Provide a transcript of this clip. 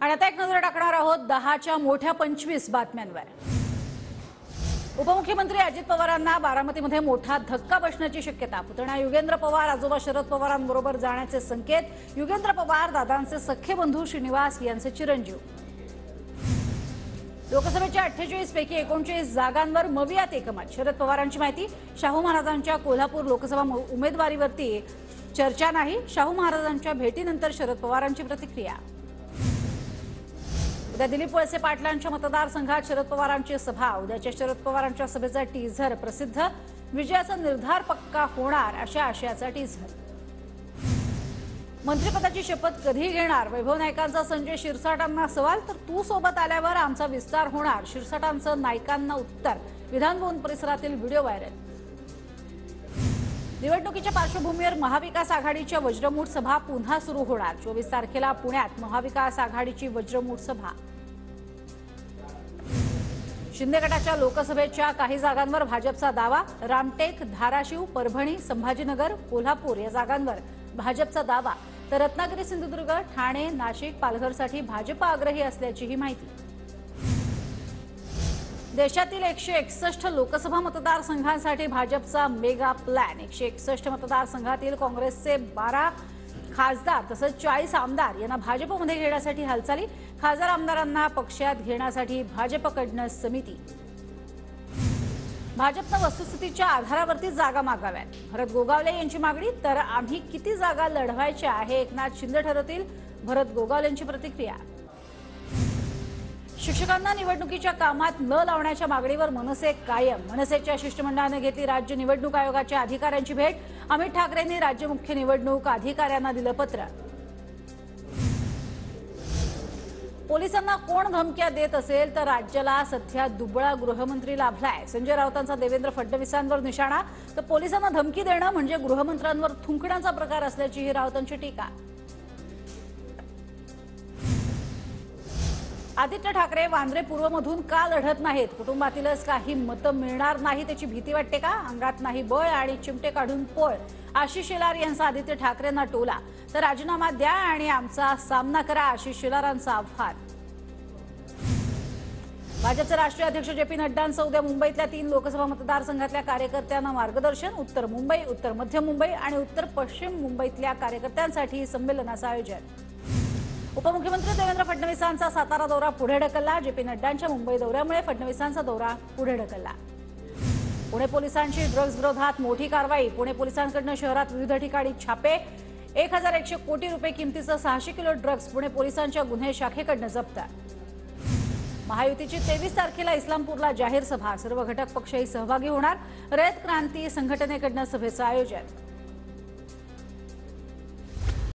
आणि आता एक नजर टाकणार आहोत 10च्या मोठ्या 25 बातम्यांवर। उपमुख्यमंत्री अजित पवारांना बारामतीमध्ये मोठा धक्का बसण्याची शक्यता। पुतण्या युगेंद्र पवार आजोबा शरद पवारांबरोबर जाण्याचे संकेत। युगेंद्र पवार दादांचे सख्खे बंधू श्रीनिवास यांचे चिरंजीव। लोकसभेच्या 48 पैकी 39 जागांवर मवियात एकमत। शरद पवारांची माहिती। शाहू महाराजांच्या कोल्हापूर लोकसभा उमेदवारीवरती चर्चा नाही। शाहू महाराजांच्या भेटीनंतर शरद पवारांची प्रतिक्रिया। उद्या दिलीप वळसे पाटलांच्या मतदारसंघात शरद पवारांची सभा। उद्याच्या शरद पवारांच्या सभेचा टीझर प्रसिद्ध। विजयाचा निर्धार पक्का होणार अशा आशयाचा टीझर। मंत्रिपदाची शपथ कधी घेणार? वैभव नाईकांचा संजय शिरसाटांना सवाल। तर तू सोबत आल्यावर आमचा विस्तार होणार, शिरसाटांचं नाईकांना उत्तर। विधानभवन परिसरातील व्हिडिओ व्हायरल। निवडणुकीच्या पार्श्वभूमीवर महाविकास आघाडीच्या वज्रमूठ सभा पुन्हा सुरू होणार। 24 तारखेला पुण्यात महाविकास आघाडीची वज्रमूठ सभा। शिंदे गटाच्या लोकसभेच्या काही जागांवर भाजपचा दावा। रामटेक, धाराशिव, परभणी, संभाजीनगर, कोल्हापूर या जागांवर भाजपचा दावा। तर रत्नागिरी, सिंधुदुर्ग, ठाणे, नाशिक, पालघरसाठी भाजप आग्रही असल्याचीही माहिती। देशातील 161 लोकसभा मतदारसंघांसाठी भाजपचा मेगा प्लॅन। 161 मतदारसंघातील काँग्रेसचे 12 खासदार तसंच 40 आमदार यांना भाजपमध्ये घेण्यासाठी हालचाली। खासदार आमदारांना पक्षात घेण्यासाठी भाजपकडून समिती। भाजपनं वस्तुस्थितीच्या आधारावरती जागा मागाव्यात, भरत गोगावले यांची मागणी। तर आम्ही किती जागा लढवायच्या हे एकनाथ शिंदे ठरवतील, भरत गोगावलेंची प्रतिक्रिया। शिक्षकांना निवडणुकीच्या कामात न लावण्याच्या मागणीवर मनसे कायम। मनसेच्या शिष्टमंडळाने घेतली राज्य निवडणूक आयोगाच्या अधिकाऱ्यांची भेट। अमित ठाकरेंनी राज्य मुख्य निवडणूक अधिकाऱ्यांना दिलं पत्र। पोलिसांना कोण धमक्या देत असेल तर राज्याला सध्या दुबळा गृहमंत्री लाभलाय। संजय राऊतांचा देवेंद्र फडणवीसांवर निशाणा। तर पोलिसांना धमकी देणं म्हणजे गृहमंत्र्यांवर थुंकण्याचा प्रकार असल्याची राऊतांची टीका। आदित्य ठाकरे वांद्रे पूर्वमधून का लढत नाहीत? कुटुंबातीलच काही मतं मिळणार नाही त्याची भीती वाटते का? अंगात नाही बळ आणि चिमटे काढून पळ। आशिष शेलार यांचा आदित्य ठाकरेंना टोला। तर राजीनामा द्या आणि आमचा सामना करा, आशिष शेलारांचं आव्हान। भाजपचे राष्ट्रीय अध्यक्ष जे.पी. नड्डांचं उद्या मुंबईतल्या 3 लोकसभा मतदारसंघातल्या कार्यकर्त्यांना मार्गदर्शन। उत्तर मुंबई, उत्तर मध्य मुंबई आणि उत्तर पश्चिम मुंबईतल्या कार्यकर्त्यांसाठी संमेलनाचं आयोजन। उपमुख्यमंत्री देवेंद्र फडणवीसांचा सातारा दौरा पुढे ढकलला। जे.पी. नड्डांच्या मुंबई दौऱ्यामुळे फडणवीसांचा दौरा पुढे ढकलला। पुणे पोलिसांची ड्रग्ज विरोधात मोठी कारवाई। पुणे पोलिसांकडून शहरात विविध ठिकाणी छापे। 1100 कोटी रुपये किमतीचं 600 किलो ड्रग्ज पुणे पोलिसांच्या गुन्हे शाखेकडून जप्त। महायुतीची 23 तारखेला इस्लामपूरला जाहीर सभा। सर्व घटक पक्षही सहभागी होणार। रयत क्रांती संघटनेकडून सभेचं आयोजन।